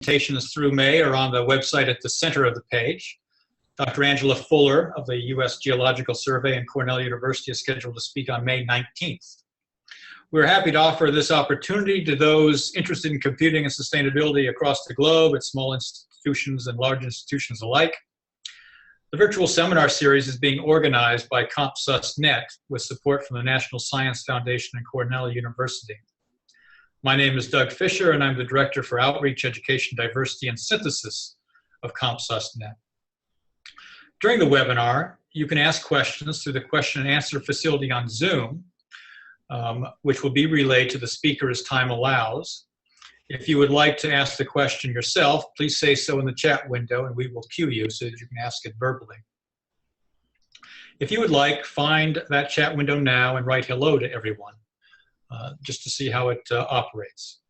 Presentations through May are on the website at the center of the page. Dr. Angela Fuller of the U.S. Geological Survey and Cornell University is scheduled to speak on May 19th. We're happy to offer this opportunity to those interested in computing and sustainability across the globe at small institutions and large institutions alike. The virtual seminar series is being organized by CompSUS.net with support from the National Science Foundation and Cornell University. My name is Doug Fisher, and I'm the Director for Outreach, Education, Diversity, and Synthesis of CompSUS.net. During the webinar, you can ask questions through the question and answer facility on Zoom, which will be relayed to the speaker as time allows. If you would like to ask the question yourself, please say so in the chat window and we will cue you so that you can ask it verbally. If you would like, find that chat window now and write hello to everyone. Just to see how it operates.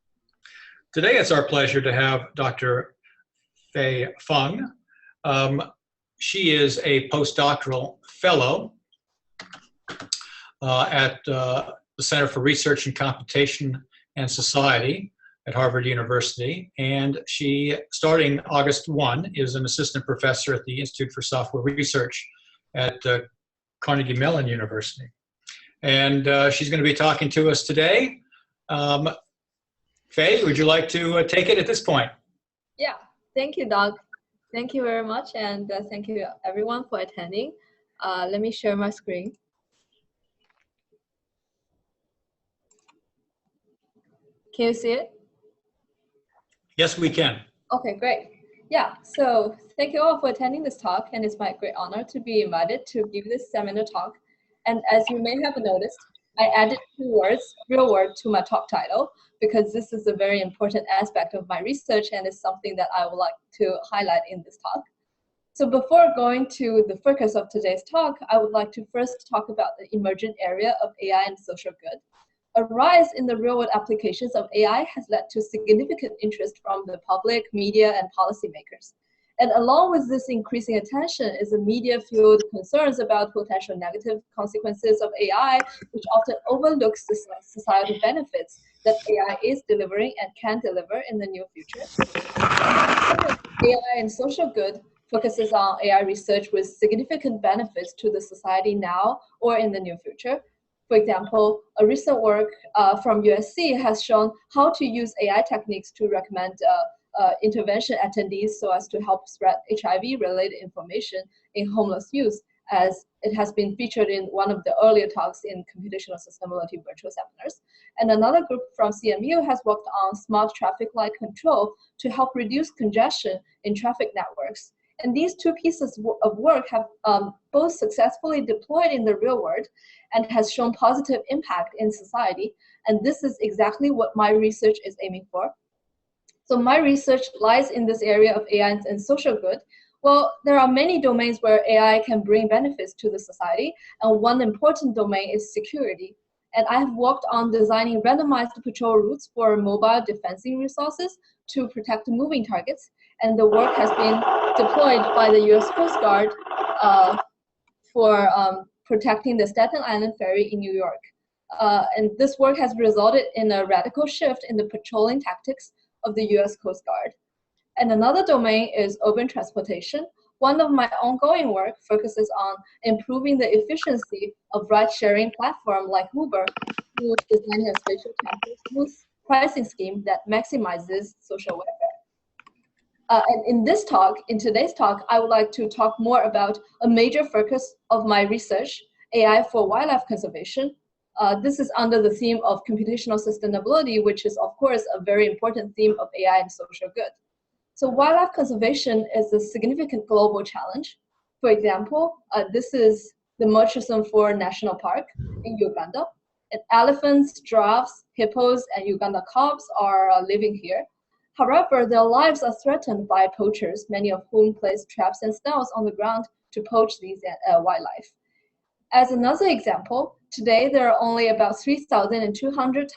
Today it's our pleasure to have Dr. Fang. She is a postdoctoral fellow at the Center for Research in Computation and Society at Harvard University, and she, starting August 1, is an assistant professor at the Institute for Software Research at Carnegie Mellon University. And she's going to be talking to us today. Faye, would you like to take it at this point? Yeah, thank you, Doug. Thank you very much, and thank you everyone for attending. Let me share my screen. Can you see it? Yes, we can. Okay, great. Yeah, so thank you all for attending this talk, and it's my great honor to be invited to give this seminar talk. And as you may have noticed, I added 2 words, real word, to my talk title, because this is a very important aspect of my research and is something that I would like to highlight in this talk. So before going to the focus of today's talk, I would like to first talk about the emergent area of AI and social good. A rise in the real-world applications of AI has led to significant interest from the public, media, and policymakers. And along with this increasing attention is the media-fueled concerns about potential negative consequences of AI, which often overlooks the societal benefits that AI is delivering and can deliver in the near future. AI and social good focuses on AI research with significant benefits to the society now or in the near future. For example, a recent work from USC has shown how to use AI techniques to recommend intervention attendees so as to help spread HIV-related information in homeless youth, as it has been featured in one of the earlier talks in computational sustainability virtual seminars. And another group from CMU has worked on smart traffic light control to help reduce congestion in traffic networks. And these 2 pieces of work have both successfully deployed in the real world and has shown positive impact in society. And this is exactly what my research is aiming for. So my research lies in this area of AI and social good. Well, there are many domains where AI can bring benefits to the society, and one important domain is security. And I have worked on designing randomized patrol routes for mobile defensive resources to protect moving targets, and the work has been deployed by the U.S. Coast Guard for protecting the Staten Island ferry in New York. And this work has resulted in a radical shift in the patrolling tactics of the U.S. Coast Guard. And another domain is urban transportation. One of my ongoing work focuses on improving the efficiency of ride-sharing platform like Uber through designing a spatio-temporal smooth pricing scheme that maximizes social welfare. And in today's talk, I would like to talk more about a major focus of my research, AI for wildlife conservation. This is under the theme of computational sustainability, which is, of course, a very important theme of AI and social good. So wildlife conservation is a significant global challenge. For example, this is the Murchison Ford National Park in Uganda. And elephants, giraffes, hippos, and Uganda cobs are living here. However, their lives are threatened by poachers, many of whom place traps and snails on the ground to poach these wildlife. As another example, today there are only about 3,200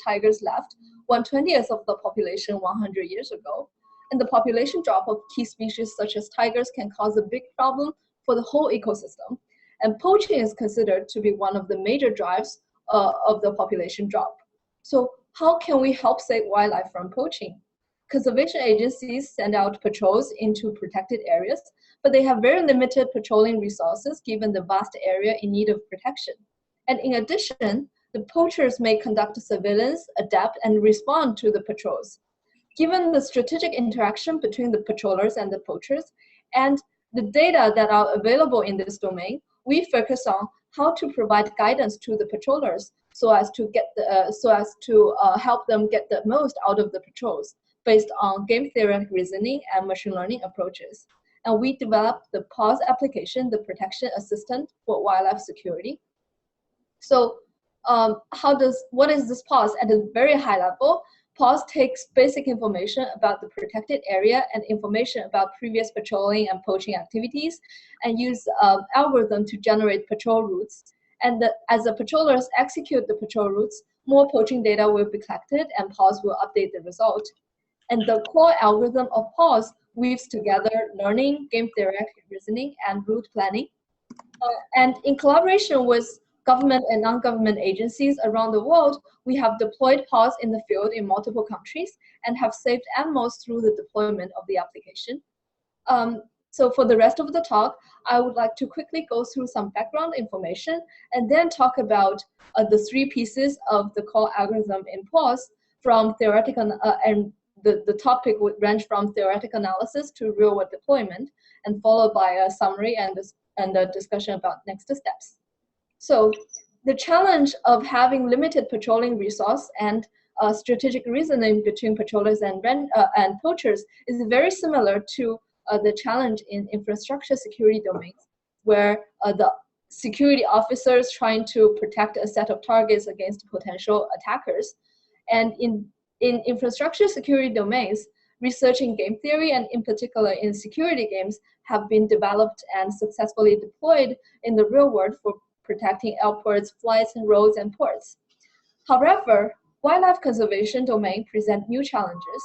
tigers left, 1/20th of the population 100 years ago. And the population drop of key species such as tigers can cause a big problem for the whole ecosystem. And poaching is considered to be one of the major drives of the population drop. So how can we help save wildlife from poaching? conservation agencies send out patrols into protected areas, but they have very limited patrolling resources given the vast area in need of protection. And in addition, the poachers may conduct surveillance, adapt, and respond to the patrols. Given the strategic interaction between the patrollers and the poachers, and the data that are available in this domain, we focus on how to provide guidance to the patrollers so as to help them get the most out of the patrols based on game-theoretic reasoning and machine learning approaches. And we developed the PAWS application, the Protection Assistant for Wildlife Security. So what is this PAWS? At a very high level, PAWS takes basic information about the protected area and information about previous patrolling and poaching activities and use algorithm to generate patrol routes. And as the patrollers execute the patrol routes, more poaching data will be collected and PAWS will update the result. And the core algorithm of PAWS weaves together learning, game-theoretic reasoning, and route planning. And in collaboration with government and non-government agencies around the world, we have deployed PAWS in the field in multiple countries and have saved animals through the deployment of the application. So for the rest of the talk, I would like to quickly go through some background information and then talk about the three pieces of the core algorithm in PAWS from theoretical, and the topic would range from theoretical analysis to real-world deployment, and followed by a summary and a discussion about next steps. So the challenge of having limited patrolling resource and strategic reasoning between patrollers and poachers is very similar to the challenge in infrastructure security domains, where the security officers trying to protect a set of targets against potential attackers. And in infrastructure security domains, research in game theory and in particular in security games have been developed and successfully deployed in the real world for protecting airports, flights, and roads and ports. However, wildlife conservation domain present new challenges.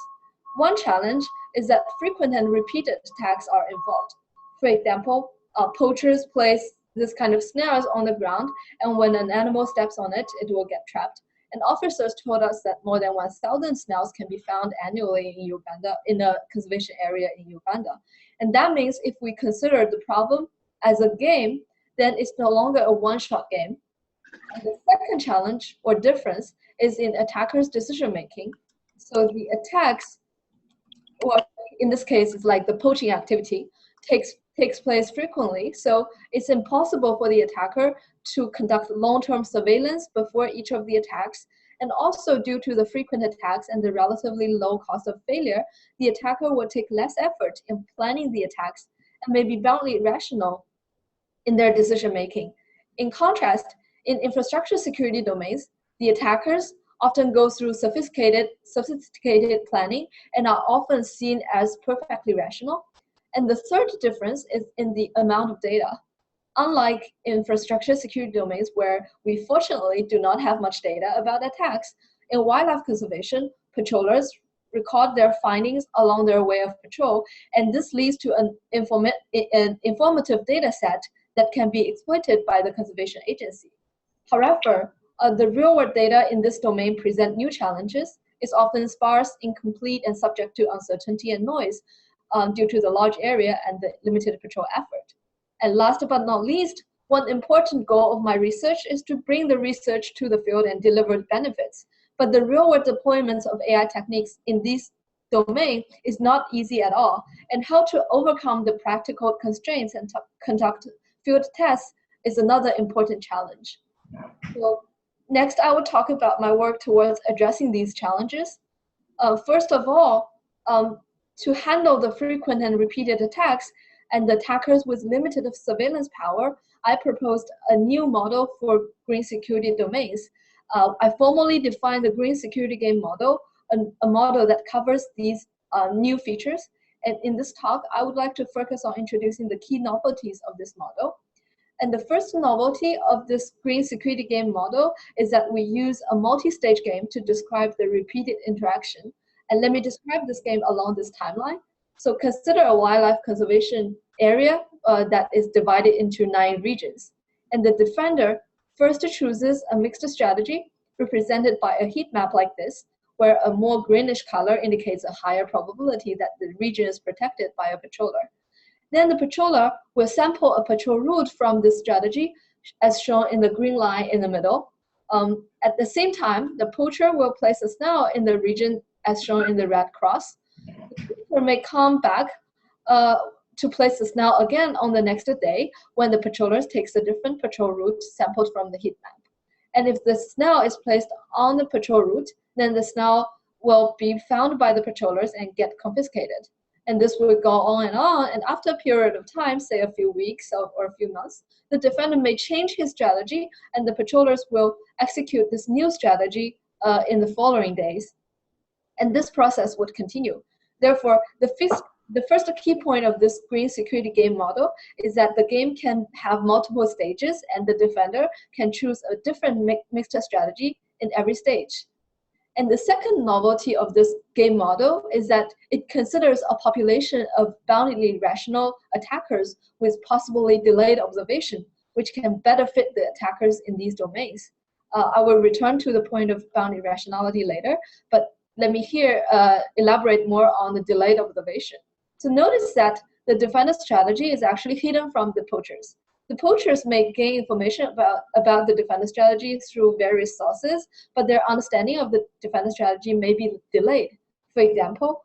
One challenge is that frequent and repeated attacks are involved. For example, poachers place this kind of snares on the ground, and when an animal steps on it, it will get trapped. And officers told us that more than 1,000 snails can be found annually in Uganda, in a conservation area in Uganda. And that means if we consider the problem as a game, then it's no longer a one-shot game. And the second challenge or difference is in attackers' decision-making. So the attacks, or in this case, it's like the poaching activity, takes place frequently. So it's impossible for the attacker to conduct long-term surveillance before each of the attacks. And also due to the frequent attacks and the relatively low cost of failure, the attacker will take less effort in planning the attacks and may be boundly irrational in their decision-making. In contrast, in infrastructure security domains, the attackers often go through sophisticated planning and are often seen as perfectly rational. And the third difference is in the amount of data. Unlike infrastructure security domains where we fortunately do not have much data about attacks, in wildlife conservation, patrollers record their findings along their way of patrol, and this leads to an informative data set that can be exploited by the conservation agency. However, the real-world data in this domain present new challenges. It's often sparse, incomplete, and subject to uncertainty and noise due to the large area and the limited patrol effort. And last but not least, one important goal of my research is to bring the research to the field and deliver benefits. But the real-world deployments of AI techniques in this domain is not easy at all. And how to overcome the practical constraints and conduct field tests is another important challenge. So next, I will talk about my work towards addressing these challenges. First of all, to handle the frequent and repeated attacks and the attackers with limited surveillance power, I proposed a new model for green security domains. I formally defined the green security game model, a model that covers these new features. And in this talk, I would like to focus on introducing the key novelties of this model. And the first novelty of this green security game model is that we use a multi-stage game to describe the repeated interaction. And let me describe this game along this timeline. So consider a wildlife conservation area that is divided into 9 regions. And the defender first chooses a mixed strategy represented by a heat map like this, where a more greenish color indicates a higher probability that the region is protected by a patroller. Then the patroller will sample a patrol route from this strategy, as shown in the green line in the middle. At the same time, the poacher will place a snail in the region as shown in the red cross. The poacher may come back to place the snail again on the next day when the patroller takes a different patrol route sampled from the heat map. And if the snail is placed on the patrol route, then the snail will be found by the patrollers and get confiscated. And this will go on, and after a period of time, say a few weeks or a few months, the defender may change his strategy, and the patrollers will execute this new strategy in the following days. And this process would continue. Therefore, the first key point of this green security game model is that the game can have multiple stages, and the defender can choose a different mixed strategy in every stage. And the second novelty of this game model is that it considers a population of boundedly rational attackers with possibly delayed observation, which can better fit the attackers in these domains. I will return to the point of bounded rationality later, but let me here elaborate more on the delayed observation. So notice that the defender strategy is actually hidden from the poachers. The poachers may gain information about the defender strategy through various sources, but their understanding of the defender strategy may be delayed. For example,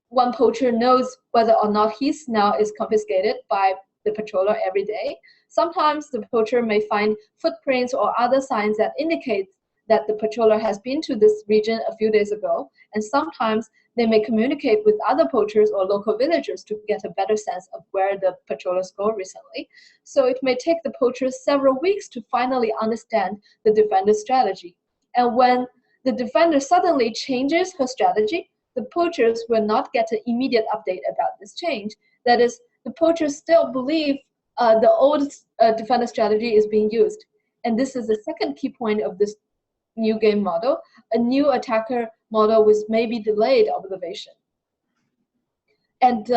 one poacher knows whether or not his snail is confiscated by the patroller every day. Sometimes the poacher may find footprints or other signs that indicate that the patroller has been to this region a few days ago, and sometimes they may communicate with other poachers or local villagers to get a better sense of where the patrollers go recently. So it may take the poachers several weeks to finally understand the defender's strategy. And when the defender suddenly changes her strategy, the poachers will not get an immediate update about this change. That is, the poachers still believe the old defender strategy is being used. And this is the second key point of this new game model, a new attacker model with maybe delayed observation. And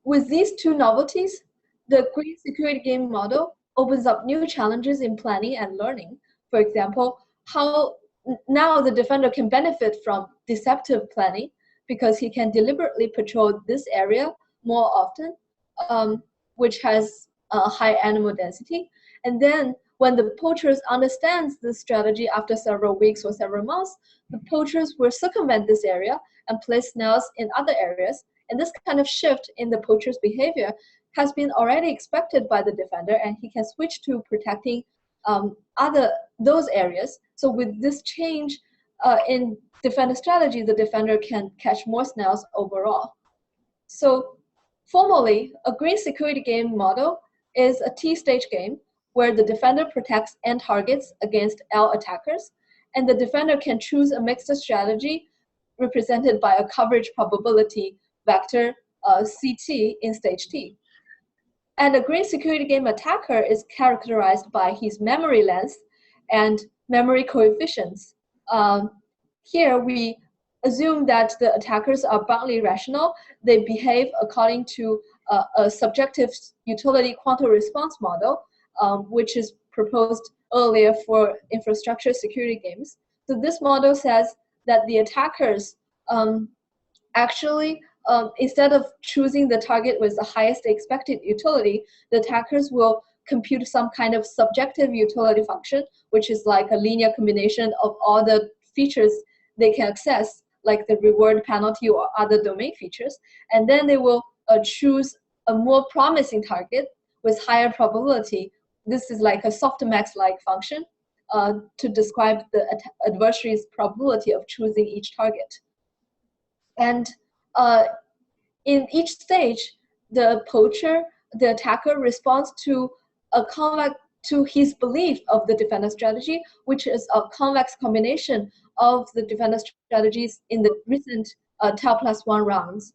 with these two novelties, the green security game model opens up new challenges in planning and learning. For example, how now the defender can benefit from deceptive planning because he can deliberately patrol this area more often, which has a high animal density. And then when the poachers understands this strategy after several weeks or several months, the poachers will circumvent this area and place snails in other areas. And this kind of shift in the poacher's behavior has been already expected by the defender, and he can switch to protecting those areas. So with this change in defender strategy, the defender can catch more snails overall. So formally, a green security game model is a T-stage game where the defender protects N targets against L attackers, and the defender can choose a mixed strategy represented by a coverage probability vector CT in stage T. And a green security game attacker is characterized by his memory length and memory coefficients. Here we assume that the attackers are boundedly rational. They behave according to a subjective utility quantum response model, which is proposed earlier for infrastructure security games. So this model says that the attackers actually, instead of choosing the target with the highest expected utility, the attackers will compute some kind of subjective utility function, which is like a linear combination of all the features they can access, like the reward, penalty, or other domain features. And then they will choose a more promising target with higher probability. This is like a softmax-like function to describe the adversary's probability of choosing each target. And in each stage, the poacher, the attacker, responds to his belief of the defender strategy, which is a convex combination of the defender strategies in the recent tau+1 rounds.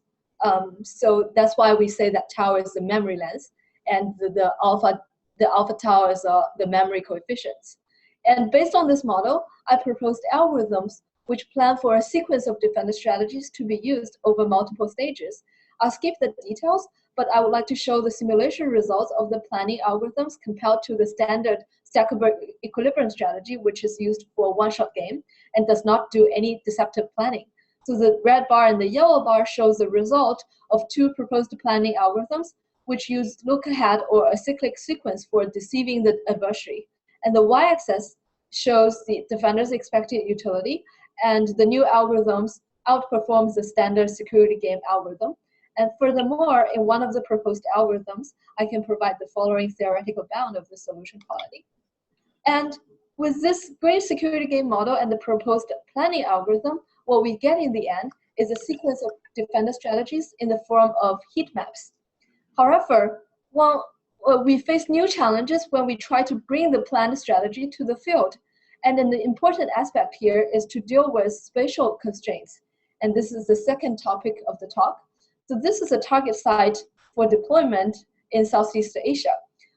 So that's why we say that tau is the memory length, and the alpha tau is the memory coefficients. And based on this model, I proposed algorithms which plan for a sequence of defender strategies to be used over multiple stages. I'll skip the details, but I would like to show the simulation results of the planning algorithms compared to the standard stackable equilibrium strategy, which is used for a one-shot game and does not do any deceptive planning. So the red bar and the yellow bar shows the result of two proposed planning algorithms, which use look-ahead or a cyclic sequence for deceiving the adversary. And the y-axis shows the defender's expected utility, and the new algorithms outperforms the standard security game algorithm. And furthermore, in one of the proposed algorithms, I can provide the following theoretical bound of the solution quality. And with this great security game model and the proposed planning algorithm, what we get in the end is a sequence of defender strategies in the form of heat maps. However, we face new challenges when we try to bring the planned strategy to the field. And then the important aspect here is to deal with spatial constraints. And this is the second topic of the talk. So this is a target site for deployment in Southeast Asia.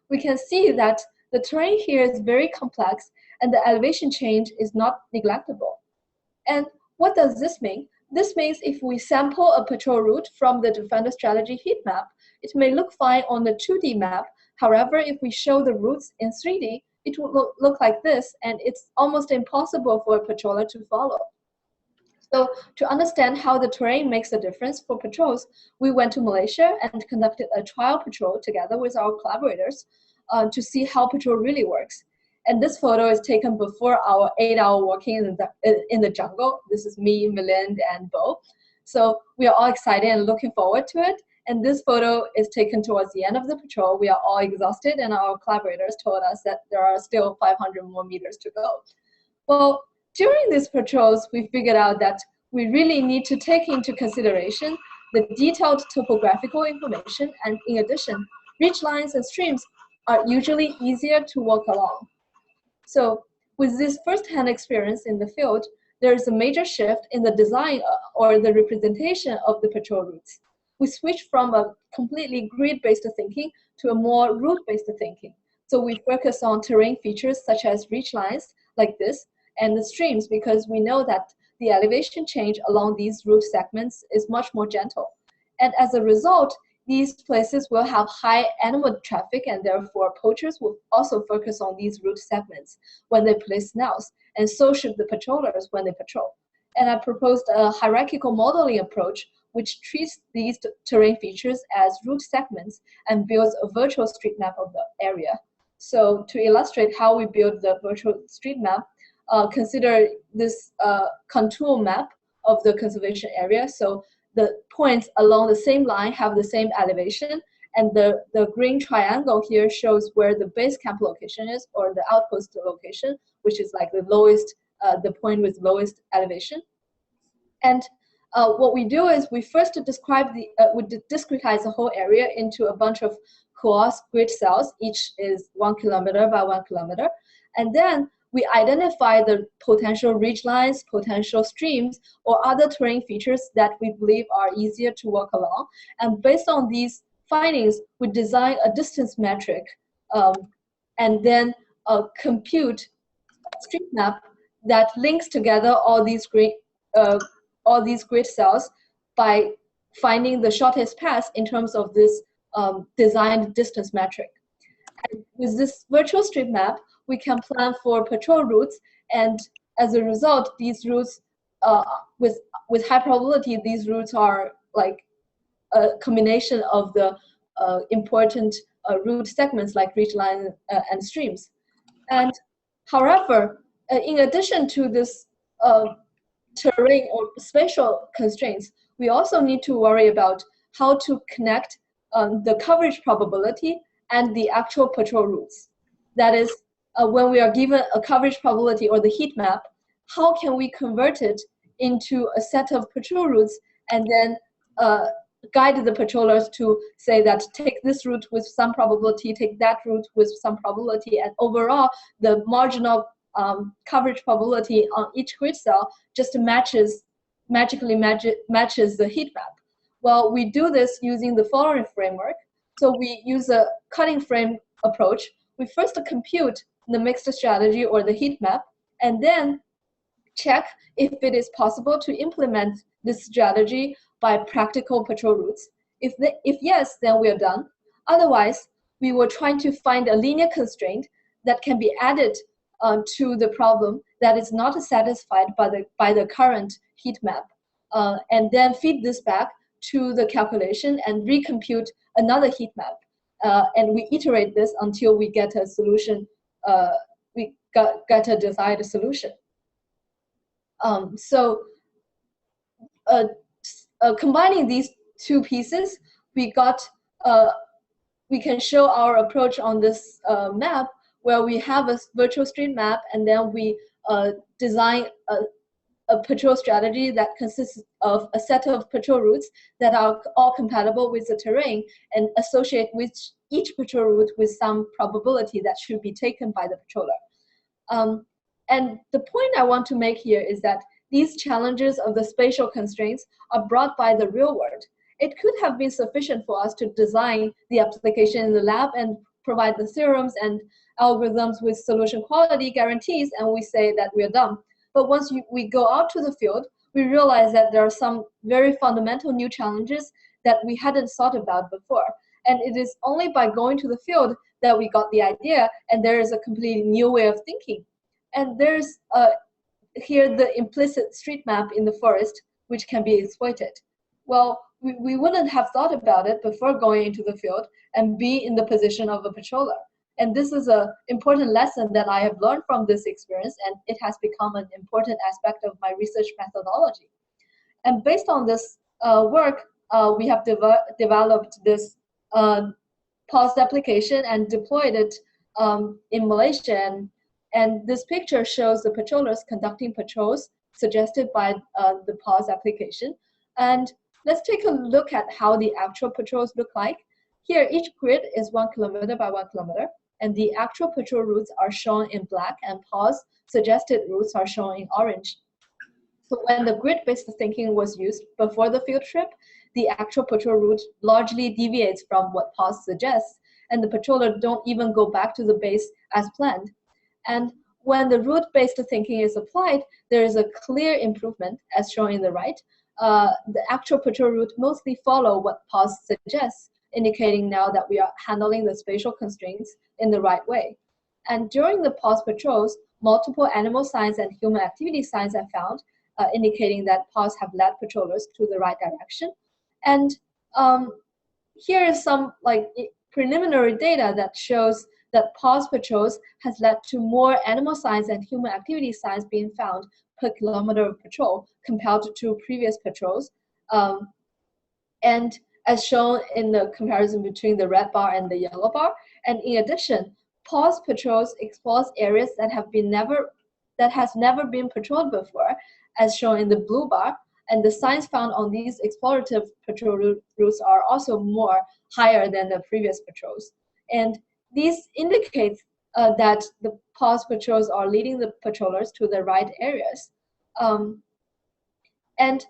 We can see that the terrain here is very complex and the elevation change is not neglectable. And what does this mean? This means if we sample a patrol route from the defender strategy heat map, it may look fine on the 2D map. However, if we show the routes in 3D, it will look like this, and it's almost impossible for a patroller to follow. So to understand how the terrain makes a difference for patrols, we went to Malaysia and conducted a trial patrol together with our collaborators to see how patrol really works. And this photo is taken before our 8-hour walking in the jungle. This is me, Milind, and Bo. So we are all excited and looking forward to it. And this photo is taken towards the end of the patrol. We are all exhausted, and our collaborators told us that there are still 500 more meters to go. Well, during these patrols, we figured out that we really need to take into consideration the detailed topographical information, and in addition, ridge lines and streams are usually easier to walk along. So with this first-hand experience in the field, there is a major shift in the design or the representation of the patrol routes. We switched from a completely grid-based thinking to a more route-based thinking. So we focus on terrain features such as ridge lines like this and the streams, because we know that the elevation change along these route segments is much more gentle. And as a result, these places will have high animal traffic, and therefore poachers will also focus on these route segments when they place snails, and so should the patrollers when they patrol. And I proposed a hierarchical modeling approach which treats these terrain features as route segments and builds a virtual street map of the area. So to illustrate how we build the virtual street map, consider this contour map of the conservation area. So the points along the same line have the same elevation, and the green triangle here shows where the base camp location is, or the outpost location, which is like the lowest, the point with lowest elevation. And what we do is we first describe we discretize the whole area into a bunch of PAWS grid cells. Each is 1 kilometer by 1 kilometer, and then we identify the potential ridge lines, potential streams, or other terrain features that we believe are easier to walk along. And based on these findings, we design a distance metric and then compute a street map that links together all these grid cells by finding the shortest path in terms of this designed distance metric. And with this virtual street map, we can plan for patrol routes, and as a result, these routes, with high probability, these routes are like a combination of the important route segments like ridge line and streams. And however, in addition to this terrain or spatial constraints, we also need to worry about how to connect the coverage probability and the actual patrol routes. That is, when we are given a coverage probability or the heat map, how can we convert it into a set of patrol routes and then guide the patrollers to say that take this route with some probability, take that route with some probability, and overall the marginal coverage probability on each grid cell just magically matches the heat map. Well, we do this using the following framework. So we use a cutting frame approach. We first compute the mixed strategy or the heat map, and then check if it is possible to implement this strategy by practical patrol routes. If yes, then we're done. Otherwise, we were trying to find a linear constraint that can be added to the problem that is not satisfied by the current heat map, and then feed this back to the calculation and recompute another heat map. And we iterate this until we get a solution, get a desired solution. Combining these two pieces, we can show our approach on this map, where we have a virtual street map, and then we design a patrol strategy that consists of a set of patrol routes that are all compatible with the terrain, and associate with each patrol route with some probability that should be taken by the patroller. And the point I want to make here is that these challenges of the spatial constraints are brought by the real world. It could have been sufficient for us to design the application in the lab and provide the theorems and algorithms with solution quality guarantees, and we say that we're done. But once we go out to the field, we realize that there are some very fundamental new challenges that we hadn't thought about before. And it is only by going to the field that we got the idea, and there is a completely new way of thinking. And there's here the implicit street map in the forest, which can be exploited. Well, we wouldn't have thought about it before going into the field and be in the position of a patroller. And this is an important lesson that I have learned from this experience, and it has become an important aspect of my research methodology. And based on this work, we have developed this PAWS application and deployed it in Malaysia. And this picture shows the patrollers conducting patrols suggested by the PAWS application. And let's take a look at how the actual patrols look like. Here, each grid is 1 kilometer by 1 kilometer, and the actual patrol routes are shown in black, and PAWS suggested routes are shown in orange. So when the grid-based thinking was used before the field trip, the actual patrol route largely deviates from what PAWS suggests, and the patroller don't even go back to the base as planned. And when the route-based thinking is applied, there is a clear improvement, as shown in the right. The actual patrol route mostly follow what PAWS suggests, indicating now that we are handling the spatial constraints in the right way. And during the PAWS patrols, multiple animal signs and human activity signs are found, indicating that PAWS have led patrollers to the right direction. And here is some preliminary data that shows that PAWS patrols has led to more animal signs and human activity signs being found per kilometer of patrol compared to previous patrols. And as shown in the comparison between the red bar and the yellow bar. And in addition, PAWS patrols explores areas that has never been patrolled before, as shown in the blue bar. And the signs found on these explorative patrol routes are also higher than the previous patrols. And these indicates that the PAWS patrols are leading the patrollers to the right areas. And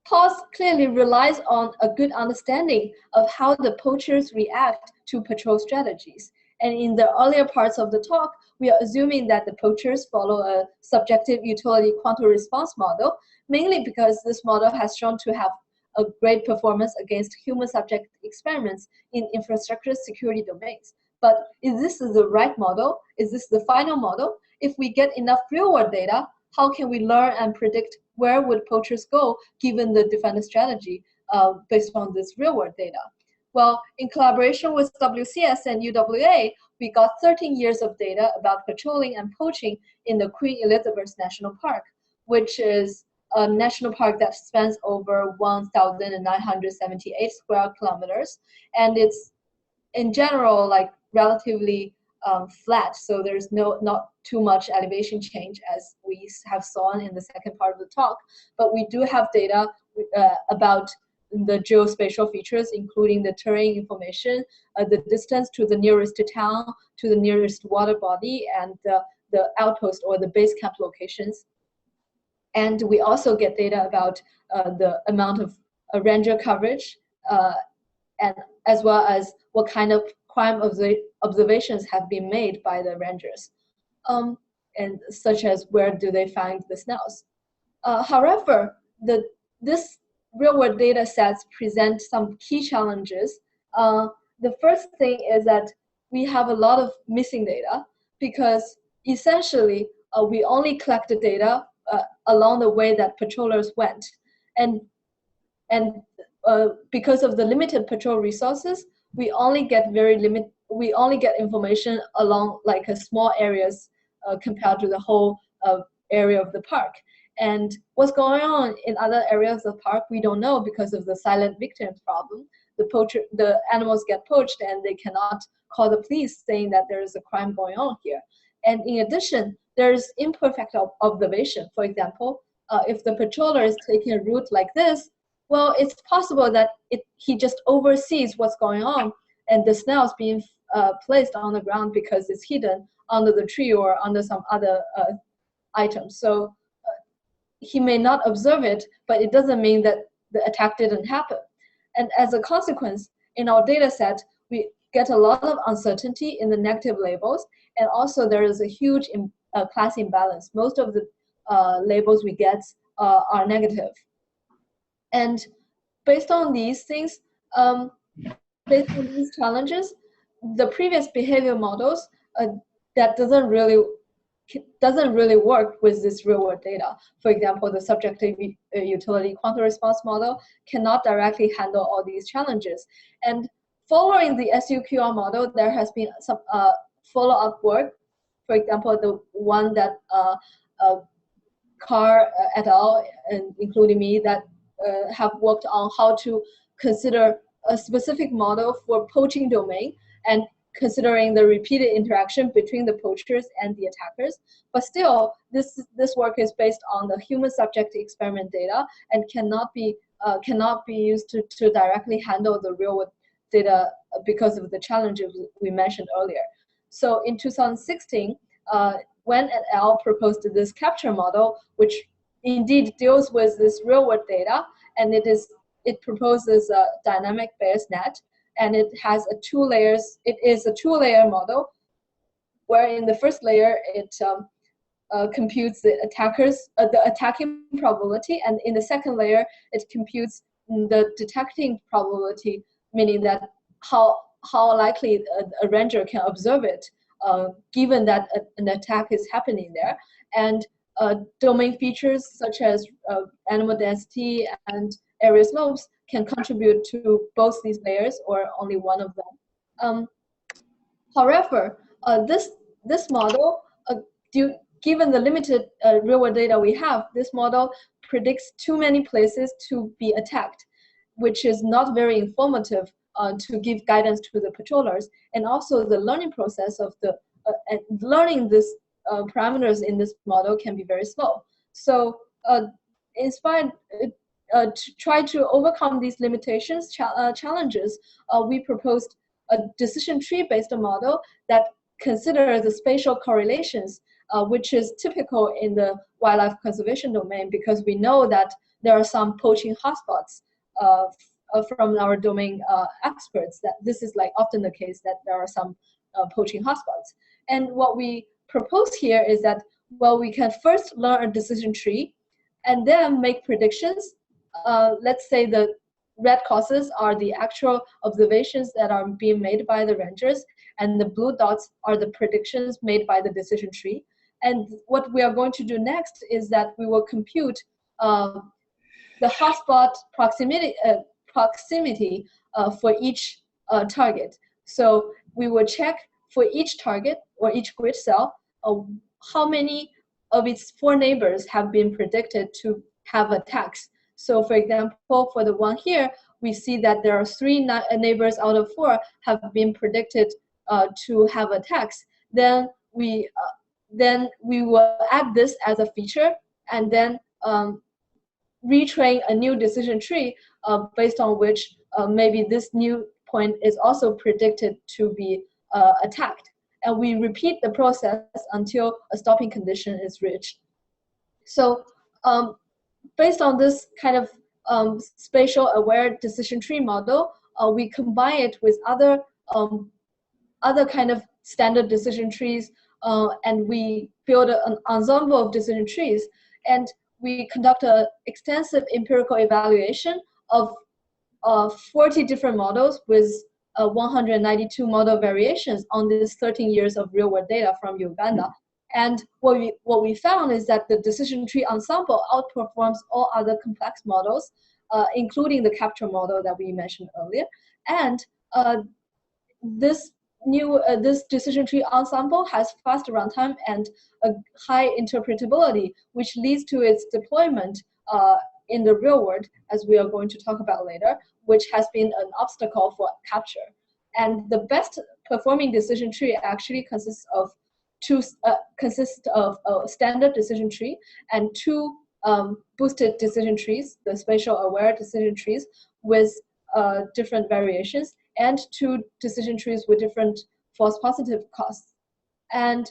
PAWS clearly relies on a good understanding of how the poachers react to patrol strategies. And in the earlier parts of the talk, we are assuming that the poachers follow a subjective utility quantum response model, mainly because this model has shown to have a great performance against human subject experiments in infrastructure security domains. But is this the right model? Is this the final model? If we get enough real-world data, how can we learn and predict where would poachers go given the defender strategy based on this real-world data? Well, in collaboration with WCS and UWA, we got 13 years of data about patrolling and poaching in the Queen Elizabeth National Park, which is a national park that spans over 1,978 square kilometers. And it's, in general, relatively flat, so there's not too much elevation change as we have seen in the second part of the talk. But we do have data about the geospatial features, including the terrain information, the distance to the nearest town, to the nearest water body, and the outpost or the base camp locations. And we also get data about the amount of ranger coverage, and as well as what kind of crime observations have been made by the rangers, and such as where do they find the snails. However, this real-world data sets present some key challenges. The first thing is that we have a lot of missing data because essentially we only collect the data along the way that patrollers went. And because of the limited patrol resources, we only get information along like a small areas compared to the whole area of the park. And what's going on in other areas of the park, we don't know because of the silent victims problem. The animals get poached and they cannot call the police saying that there is a crime going on here. And in addition, there's imperfect observation. For example, if the patroller is taking a route like this, well, it's possible that he just oversees what's going on and the snail is being placed on the ground because it's hidden under the tree or under some other items. So he may not observe it, but it doesn't mean that the attack didn't happen. And as a consequence, in our data set, we get a lot of uncertainty in the negative labels, and also there is a huge class imbalance. Most of the labels we get are negative. And based on these things, based on these challenges, the previous behavior models that doesn't really work with this real-world data. For example, the subjective utility quantum response model cannot directly handle all these challenges. And following the SUQR model, there has been some follow-up work. For example, the one that Carr et al., and including me, that have worked on how to consider a specific model for poaching domain and considering the repeated interaction between the poachers and the attackers. But still, this work is based on the human subject experiment data and cannot be used to directly handle the real world data because of the challenges we mentioned earlier. So in 2016, Wen et al. Proposed this capture model, which indeed deals with this real world data, and it proposes a dynamic Bayes net. And it has it is a two-layer model, where in the first layer, it computes the attacking probability, and in the second layer, it computes the detecting probability, meaning that how likely a ranger can observe it, given that an attack is happening there. And domain features such as animal density and area slopes can contribute to both these layers or only one of them. However, this model, given the limited real-world data we have, this model predicts too many places to be attacked, which is not very informative to give guidance to the patrollers. And also the learning process of learning these parameters in this model can be very slow. So to try to overcome these limitations, challenges, we proposed a decision tree-based model that considers the spatial correlations, which is typical in the wildlife conservation domain, because we know that there are some poaching hotspots from our domain experts, that this is like often the case, that there are some poaching hotspots. And what we propose here is that, well, we can first learn a decision tree and then make predictions. Let's say the red crosses are the actual observations that are being made by the rangers, and the blue dots are the predictions made by the decision tree. And what we are going to do next is that we will compute the hotspot proximity for each target. So we will check for each target or each grid cell how many of its 4 neighbors have been predicted to have attacks. So for example, for the one here, we see that there are 3 neighbors out of 4 have been predicted to have attacks. Then we will add this as a feature and then retrain a new decision tree based on which maybe this new point is also predicted to be attacked. And we repeat the process until a stopping condition is reached. So based on this kind of spatial aware decision tree model, we combine it with other kind of standard decision trees, and we build an ensemble of decision trees. And we conduct an extensive empirical evaluation of 40 different models with 192 model variations on these 13 years of real-world data from Uganda. And what we found is that the decision tree ensemble outperforms all other complex models, including the capture model that we mentioned earlier. And this decision tree ensemble has fast runtime and a high interpretability, which leads to its deployment in the real world, as we are going to talk about later, which has been an obstacle for capture. And the best performing decision tree actually consists of a standard decision tree and two boosted decision trees, the spatial aware decision trees with different variations, and two decision trees with different false positive costs. And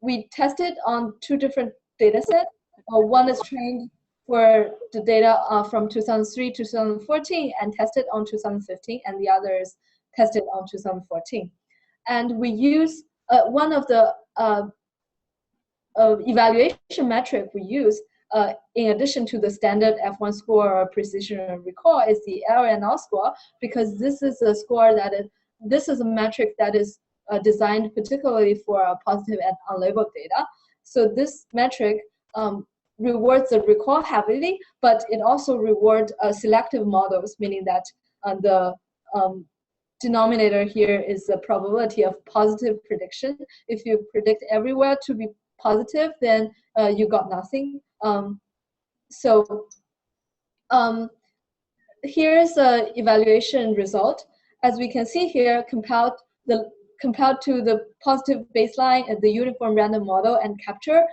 we tested on two different data sets. One is trained for the data from 2003 to 2014 and tested on 2015, and the other is tested on 2014. And we use one of the evaluation metric we use in addition to the standard F1 score or precision and recall is the LNR score, because this is a score this is a metric that is designed particularly for positive and unlabeled data. So this metric rewards the recall heavily, but it also rewards selective models, meaning that the denominator here is the probability of positive prediction. If you predict everywhere to be positive, then you got nothing. Here's the evaluation result. As we can see here, compared to the positive baseline and the uniform random model and capture,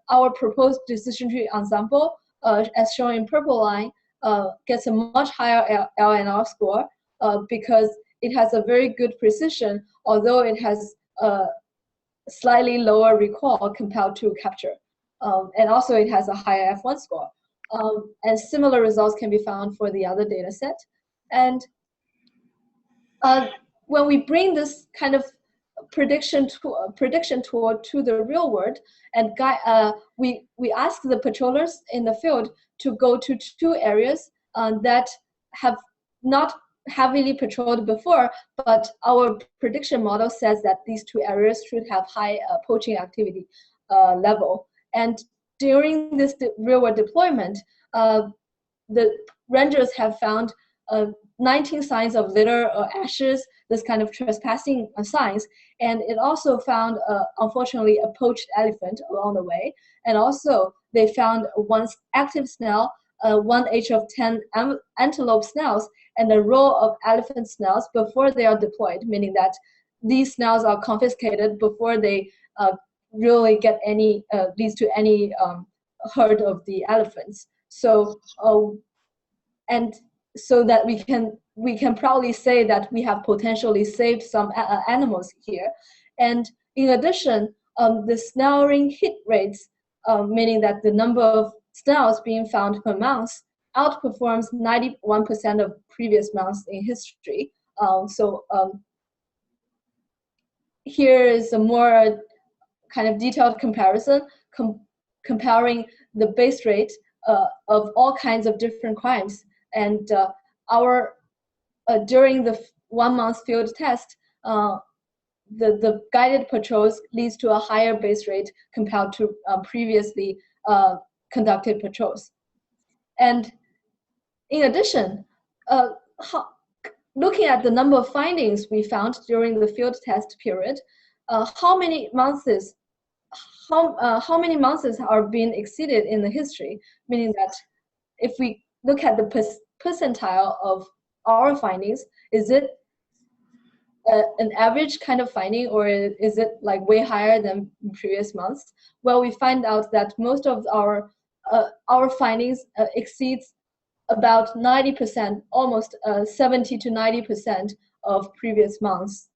our proposed decision tree ensemble, as shown in purple line, gets a much higher LNR score because it has a very good precision, although it has slightly lower recall compared to capture. And also it has a higher F1 score. And similar results can be found for the other data set. And when we bring this kind of prediction tool to the real world, and we ask the patrollers in the field to go to two areas that have not heavily patrolled before, but our prediction model says that these two areas should have high poaching activity level. And during this real-world deployment, the rangers have found 19 signs of litter or ashes, this kind of trespassing signs, and it also found, unfortunately, a poached elephant along the way. And also, they found one active snail, 1H of 10 antelope snails, and a row of elephant snails before they are deployed, meaning that these snails are confiscated before they really get leads to any herd of the elephants. So, and so that we can proudly say that we have potentially saved some animals here. And in addition, the snaring hit rates, meaning that the number of snails being found per month, outperforms 91% of previous months in history. Here is a more kind of detailed comparison, comparing the base rate of all kinds of different crimes. And during the 1 month field test, the guided patrols leads to a higher base rate compared to previously conducted patrols. And in addition, looking at the number of findings we found during the field test period, how many months are being exceeded in the history, meaning that if we look at the percentile of our findings, is it an average kind of finding, or is it like way higher than previous months? Well, we find out that most of our findings exceeds about 90%, almost 70 to 90% of previous months'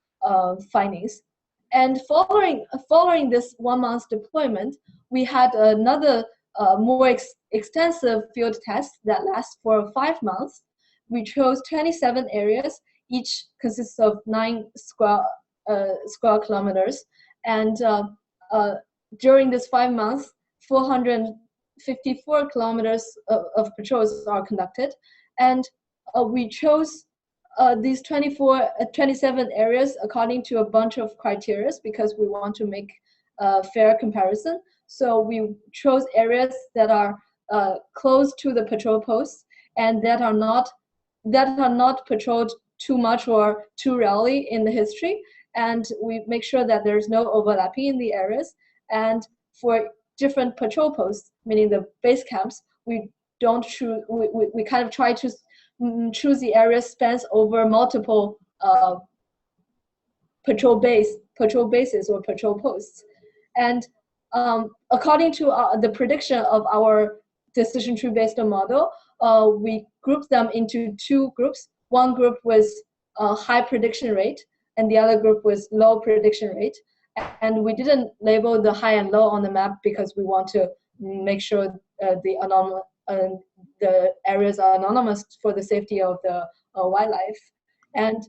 findings. And following this 1 month deployment, we had another more extensive field test that lasts for 5 months. We chose 27 areas, each consists of 9 square kilometers. And during this 5 months, 54 kilometers of patrols are conducted, and we chose these 27 areas according to a bunch of criteria because we want to make a fair comparison. So we chose areas that are close to the patrol posts and that are not patrolled too much or too rarely in the history, and we make sure that there's no overlapping in the areas. And for different patrol posts, meaning the base camps, we don't choose. We kind of try to choose the area spans over multiple patrol bases or patrol posts. And according to the prediction of our decision tree based model, we grouped them into two groups. One group was high prediction rate, and the other group was low prediction rate. And we didn't label the high and low on the map because we want to make sure the areas are anonymous for the safety of the wildlife. And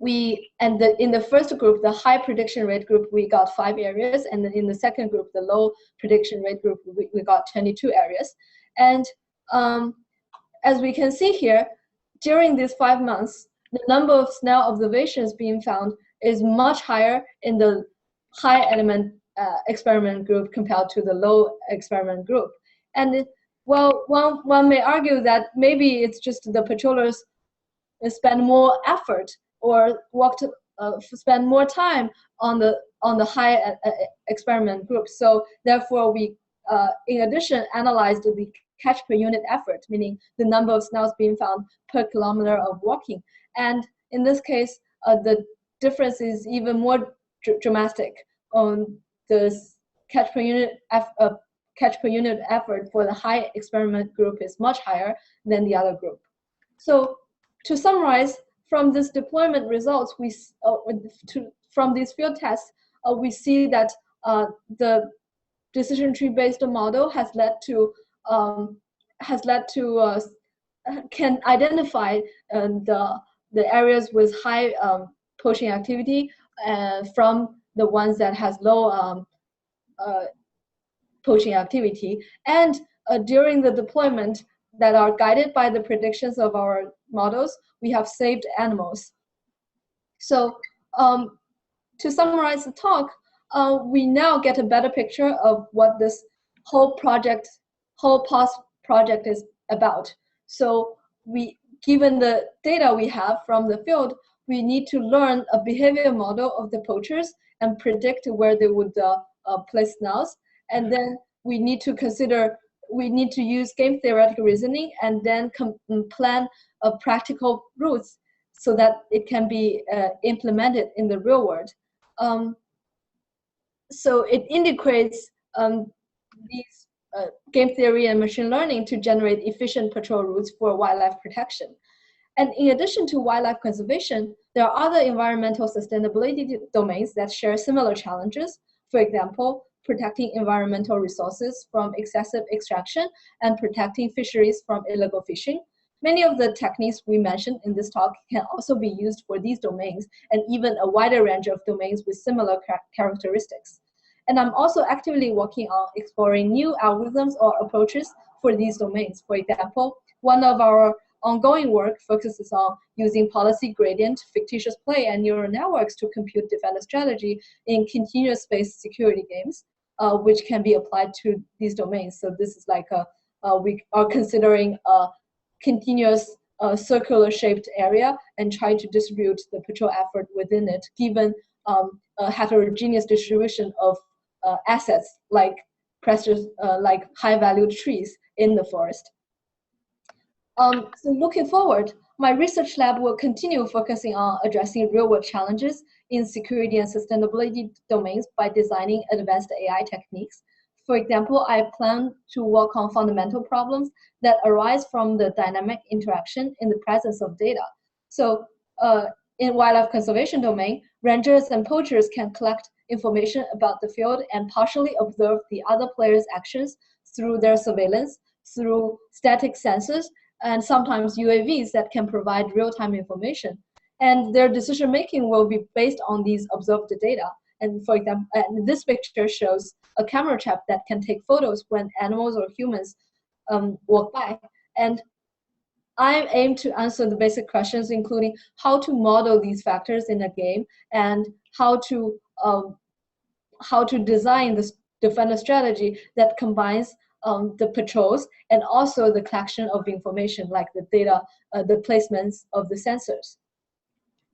in the first group, the high prediction rate group, we got 5 areas, and then in the second group, the low prediction rate group, we got 22 areas. And as we can see here, during these 5 months, the number of snail observations being found is much higher in the high element experiment group compared to the low experiment group. And well, one may argue that maybe it's just the patrollers spend more effort or spend more time on the high experiment group. So therefore, we in addition analyzed the catch per unit effort, meaning the number of snails being found per kilometer of walking. And in this case, the difference is even more dramatic. On the catch per unit effort for the high experiment group is much higher than the other group. So to summarize, from this deployment results, from these field tests, we see that the decision tree based model has led to can identify the areas with high poaching activity from the ones that has low poaching activity, and during the deployment that are guided by the predictions of our models, we have saved animals. So to summarize the talk, we now get a better picture of what this whole PAWS project is about. So given the data we have from the field, we need to learn a behavior model of the poachers and predict where they would place snails. And then we need to use game-theoretic reasoning and then plan practical routes so that it can be implemented in the real world. So it integrates these game theory and machine learning to generate efficient patrol routes for wildlife protection. And in addition to wildlife conservation, there are other environmental sustainability domains that share similar challenges. For example, protecting environmental resources from excessive extraction and protecting fisheries from illegal fishing. Many of the techniques we mentioned in this talk can also be used for these domains and even a wider range of domains with similar characteristics. And I'm also actively working on exploring new algorithms or approaches for these domains. For example, one of our ongoing work focuses on using policy gradient, fictitious play, and neural networks to compute defender strategy in continuous space security games, which can be applied to these domains. So this is like we are considering a continuous circular shaped area and try to distribute the patrol effort within it, given a heterogeneous distribution of assets like precious, like high valued trees in the forest. So looking forward, my research lab will continue focusing on addressing real-world challenges in security and sustainability domains by designing advanced AI techniques. For example, I plan to work on fundamental problems that arise from the dynamic interaction in the presence of data. So in wildlife conservation domain, rangers and poachers can collect information about the field and partially observe the other players' actions through their surveillance, through static sensors, and sometimes UAVs that can provide real-time information. And their decision-making will be based on these observed data. And for example, this picture shows a camera trap that can take photos when animals or humans walk by. And I aim to answer the basic questions, including how to model these factors in a game and how to design this defender strategy that combines the patrols and also the collection of information like the data, the placements of the sensors.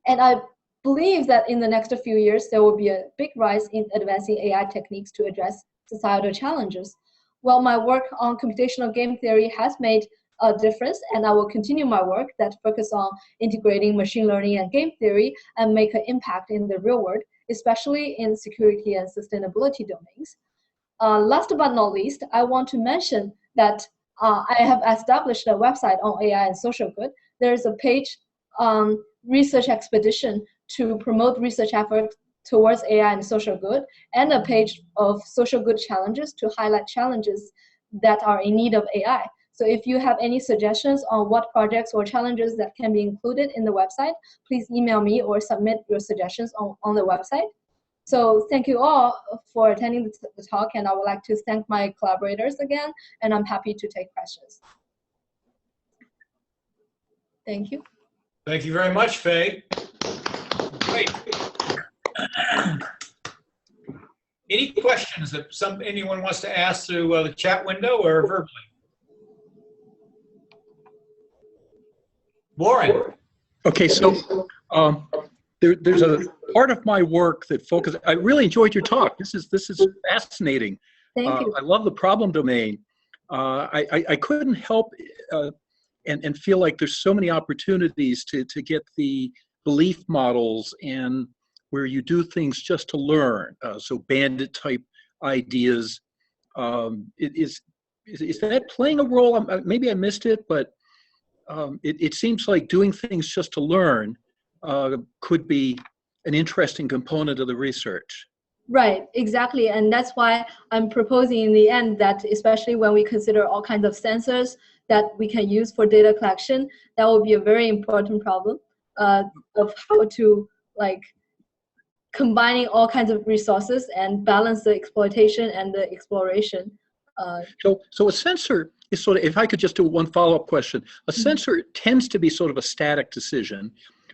And I believe that in the next few years, there will be a big rise in advancing AI techniques to address societal challenges. Well, my work on computational game theory has made a difference, and I will continue my work that focus on integrating machine learning and game theory and make an impact in the real world, especially in security and sustainability domains. Last but not least, I want to mention that I have established a website on AI and social good. There's a page, research expedition, to promote research efforts towards AI and social good, and a page of social good challenges to highlight challenges that are in need of AI. So if you have any suggestions on what projects or challenges that can be included in the website, please email me or submit your suggestions on the website. So thank you all for attending the talk, and I would like to thank my collaborators again, and I'm happy to take questions. Thank you. Thank you very much, Faye. Great. Any questions that anyone wants to ask through the chat window or verbally? Warren. Okay, so there's a part of my work that focuses. I really enjoyed your talk. This is fascinating. Thank you. I love the problem domain. I couldn't help and feel like there's so many opportunities to get the belief models and where you do things just to learn. So bandit type ideas. Is that playing a role? Maybe I missed it, but it seems like doing things just to learn could be an interesting component of the research. Right, exactly. And that's why I'm proposing in the end that, especially when we consider all kinds of sensors that we can use for data collection, that will be a very important problem of how to combining all kinds of resources and balance the exploitation and the exploration. So a sensor is sort of, if I could just do one follow-up question, a sensor tends to be sort of a static decision,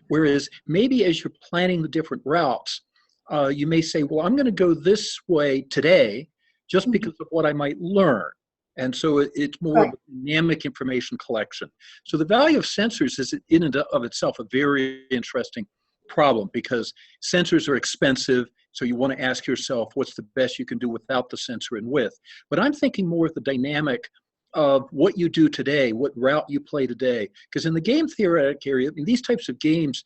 whereas maybe as you're planning the different routes, you may say, well, I'm going to go this way today just because of what I might learn. And so it's more of a dynamic information collection. So the value of sensors is in and of itself a very interesting problem, because sensors are expensive. So you want to ask yourself, what's the best you can do without the sensor and with? But I'm thinking more of the dynamic of what you do today, what route you play today. Because in the game theoretic area, in these types of games,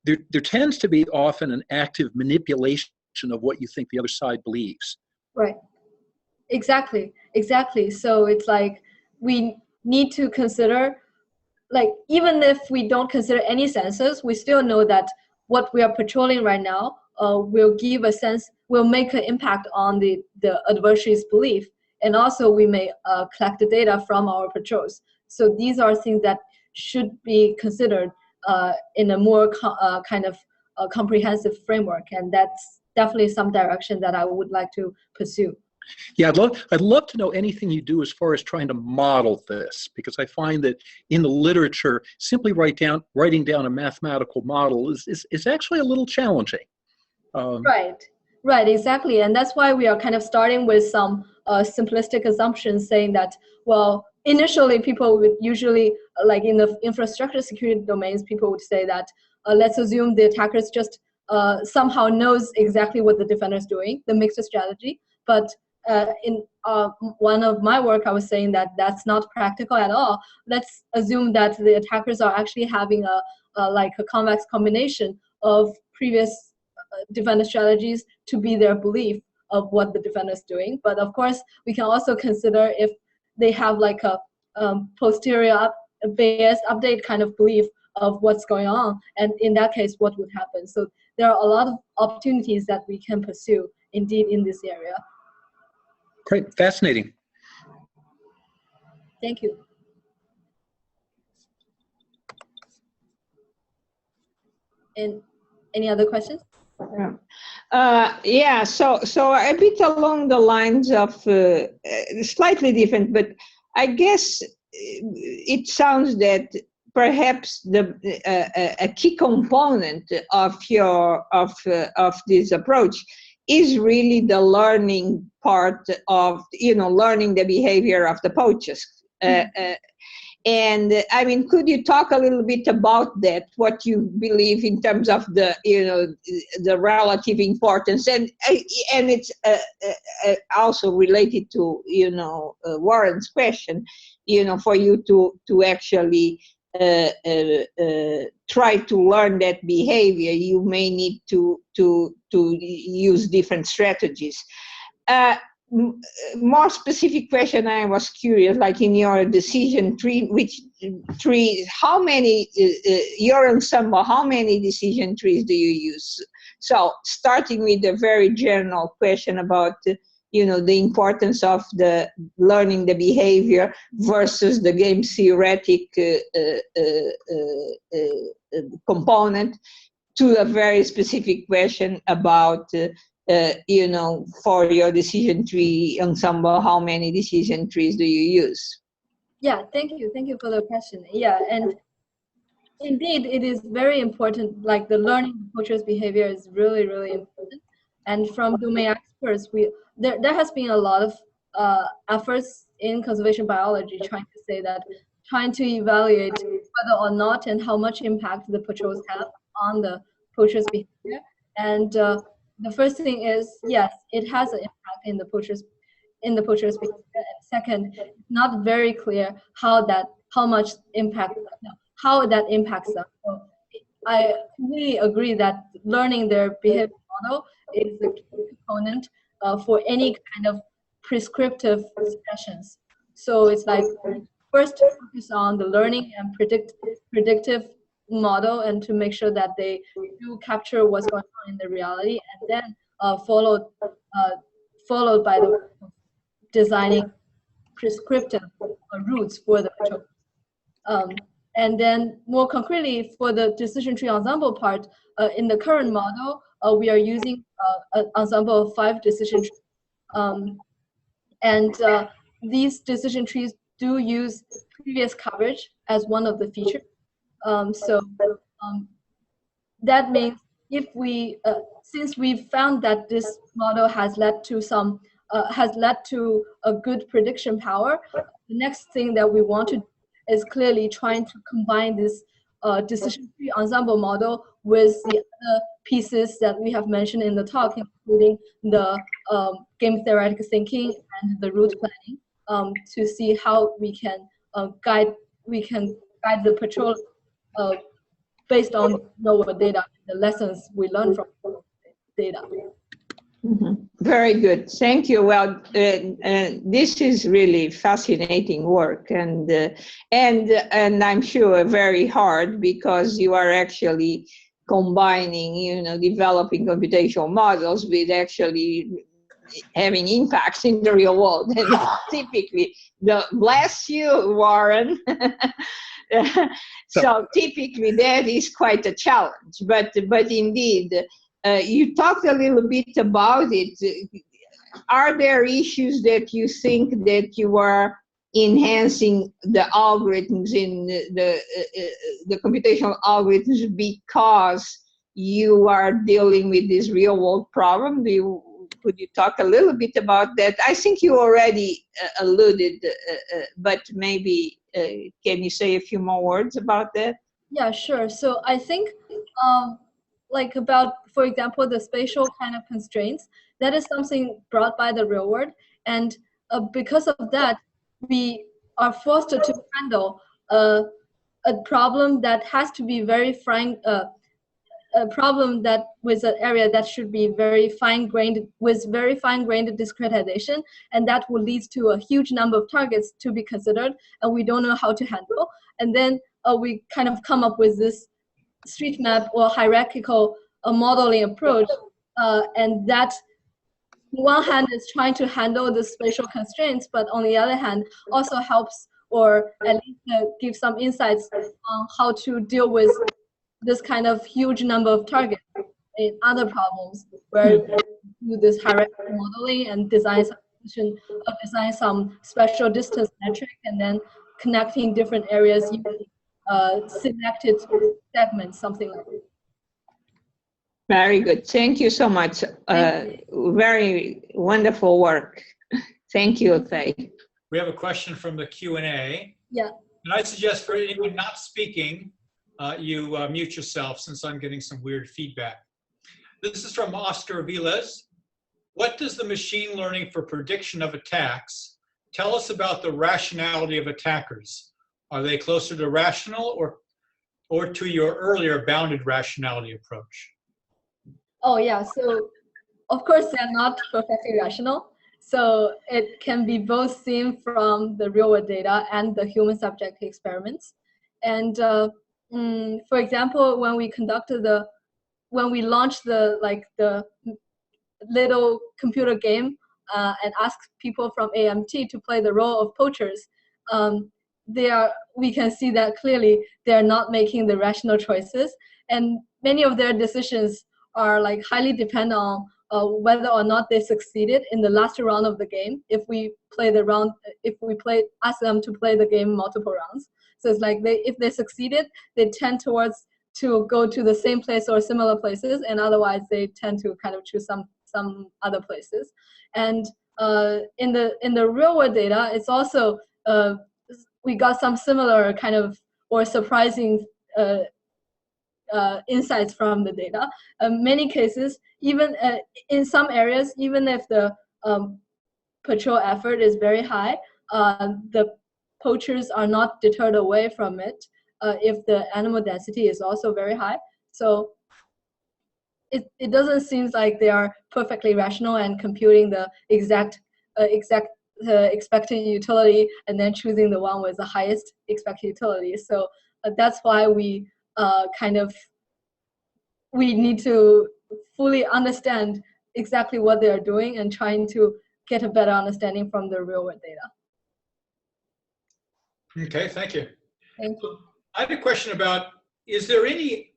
there tends to be often an active manipulation of what you think the other side believes. Right. Exactly. So it's like we need to consider, even if we don't consider any sensors, we still know that what we are patrolling right now will give a sense, will make an impact on the adversary's belief. And also we may collect the data from our patrols. So these are things that should be considered in a more comprehensive framework. And that's definitely some direction that I would like to pursue. Yeah, I'd love to know anything you do as far as trying to model this, because I find that in the literature, simply writing down a mathematical model is actually a little challenging. Right, exactly. And that's why we are kind of starting with some simplistic assumptions saying that, well, initially people would usually, like in the infrastructure security domains, people would say that, let's assume the attackers just somehow knows exactly what the defender is doing, the mixed strategy. But in one of my work, I was saying that that's not practical at all. Let's assume that the attackers are actually having a convex combination of previous defender strategies to be their belief of what the defender is doing. But of course, we can also consider if they have like a posterior P.A.W.S update kind of belief of what's going on, and in that case, what would happen. So there are a lot of opportunities that we can pursue indeed in this area. Great, fascinating. Thank you. And any other questions? Yeah, so a bit along the lines of slightly different, but I guess it sounds that perhaps a key component of this approach is really the learning part of learning the behavior of the poachers. And I mean, could you talk a little bit about that? What you believe in terms of the relative importance, and it's also related to Warren's question. For you to actually try to learn that behavior, you may need to use different strategies. More specific question, I was curious, like in your decision tree, which tree, how many, your ensemble, how many decision trees do you use? So starting with a very general question about, the importance of the learning the behavior versus the game-theoretic component, to a very specific question about for your decision tree ensemble, how many decision trees do you use? Yeah, thank you for the question. Yeah, and indeed, it is very important. Like the learning the poacher's behavior is really, really important. And from domain experts, there has been a lot of efforts in conservation biology trying to evaluate whether or not and how much impact the patrols have on the poacher's behavior. And the first thing is, yes, it has an impact in the poacher's behavior. And second, it's not very clear how that impacts them. So I completely agree that learning their behavior model is a key component for any kind of prescriptive sessions. So it's like first focus on the learning and predictive model, and to make sure that they do capture what's going on in the reality, and then followed by the designing prescriptive routes for the patrol. And then more concretely for the decision tree ensemble part, in the current model, we are using an ensemble of 5 decision trees. These decision trees do use previous coverage as one of the features. That means if since we found that this model has led to a good prediction power, the next thing that we want to do is clearly trying to combine this decision tree ensemble model with the other pieces that we have mentioned in the talk, including the game-theoretic thinking and the route planning, to see how we can guide the patrol based on our data, the lessons we learn from data. Mm-hmm. Very good, thank you. Well, this is really fascinating work, and I'm sure very hard, because you are actually combining, developing computational models with actually having impacts in the real world. And typically, bless you, Warren. So typically that is quite a challenge, but indeed, you talked a little bit about it. Are there issues that you think that you are enhancing the algorithms in the computational algorithms because you are dealing with this real world problem? Could you talk a little bit about that? I think you already alluded, but maybe can you say a few more words about that? Yeah, sure. So I think like about, for example, the spatial kind of constraints, that is something brought by the real world. And because of that, we are forced to handle a problem that has to be very a problem that with an area that should be very fine-grained, with very fine-grained discretization, and that will lead to a huge number of targets to be considered, and we don't know how to handle. And then we kind of come up with this street map or hierarchical modeling approach, and that on one hand is trying to handle the spatial constraints, but on the other hand also helps, or at least give some insights on how to deal with this kind of huge number of targets in other problems where we do this hierarchical modeling and design some special distance metric and then connecting different areas using selected segments, something like that. Very good. Thank you so much. Very wonderful work. Thank you, Faye. We have a question from the Q&A. Yeah. And I suggest for anyone not speaking, you mute yourself since I'm getting some weird feedback. This is from Oscar Viles. What does the machine learning for prediction of attacks tell us about the rationality of attackers? Are they closer to rational or to your earlier bounded rationality approach? Oh yeah, so of course they're not perfectly rational. So it can be both seen from the real world data and the human subject experiments. And for example, when we launched the little computer game and asked people from AMT to play the role of poachers, we can see that clearly they're not making the rational choices, and many of their decisions are like highly dependent on whether or not they succeeded in the last round of the game. If we ask them to play the game multiple rounds, so it's like if they succeeded, they tend towards to go to the same place or similar places, and otherwise they tend to kind of choose some other places. And in the real world data, it's also we got some similar kind of or surprising insights from the data. Many cases, even in some areas, even if the patrol effort is very high, the poachers are not deterred away from it if the animal density is also very high. So it doesn't seem like they are perfectly rational and computing the exact expected utility and then choosing the one with the highest expected utility. So that's why we we need to fully understand exactly what they are doing and trying to get a better understanding from the real world data. Okay, thank you. Thank you. I have a question about, is there any,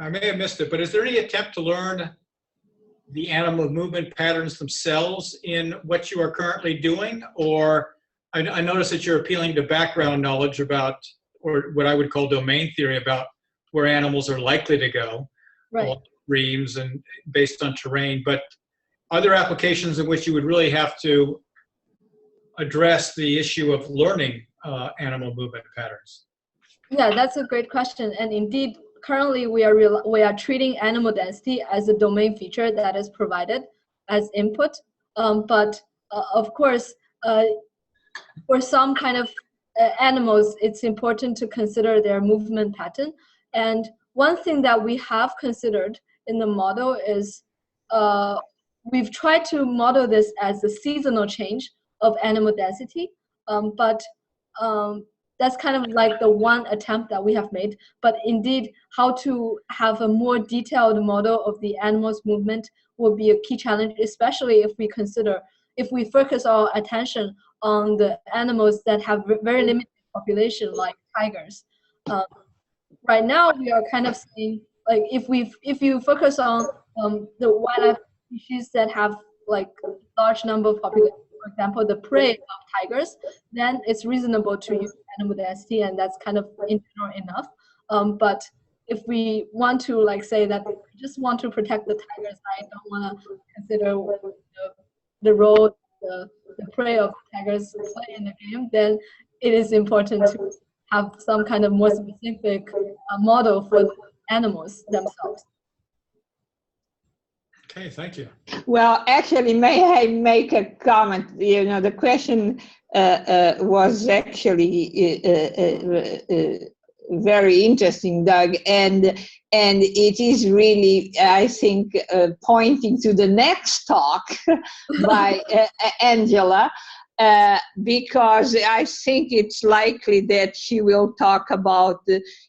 I may have missed it, but is there any attempt to learn the animal movement patterns themselves in what you are currently doing? Or I notice that you're appealing to background knowledge about, or what I would call domain theory about where animals are likely to go, Right. Streams and based on terrain, but are there applications in which you would really have to address the issue of learning animal movement patterns? Yeah, that's a great question. And indeed, currently we are treating animal density as a domain feature that is provided as input. But of course, for some kind of animals, it's important to consider their movement pattern. And one thing that we have considered in the model is we've tried to model this as a seasonal change of animal density, but that's kind of like the one attempt that we have made. But indeed, how to have a more detailed model of the animal's movement will be a key challenge, especially if we focus our attention on the animals that have very limited population, like tigers. Right now, we are kind of seeing, like, if you focus on the wildlife species that have like large number of population, for example, the prey of tigers, then it's reasonable to use animal density, and that's kind of in general enough. But if we want to like say that we just want to protect the tigers, I don't want to consider the role the prey of tigers play in the game, then it is important to have some kind of more specific model for the animals themselves. Okay, thank you. Well, actually, may I make a comment? You know, the question was actually very interesting, Doug, and it is really, I think, pointing to the next talk by Angela, because I think it's likely that she will talk about,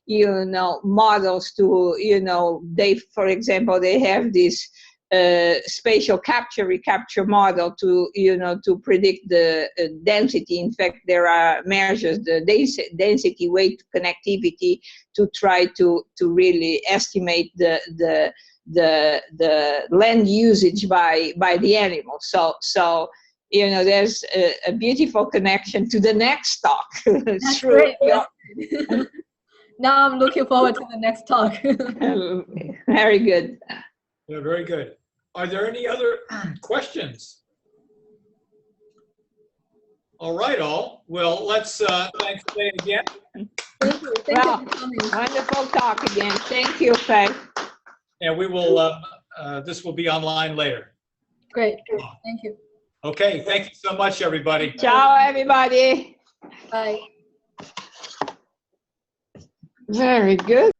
you know, models to, you know, for example, they have this spatial recapture model to, you know, to predict the density. In fact, there are measures, the density weight connectivity, to try to really estimate the the land usage by the animal. So you know, there's a beautiful connection to the next talk. That's Through great. your- Now I'm looking forward to the next talk. Very good. Yeah, very good. Are there any other questions? All right, all. Well, let's thanks Faye again. Thank you. Thank you for coming. Wonderful talk again. Thank you, Fang. And we will, this will be online later. Great. Thank you. Okay, thank you so much, everybody. Ciao, everybody. Bye. Very good.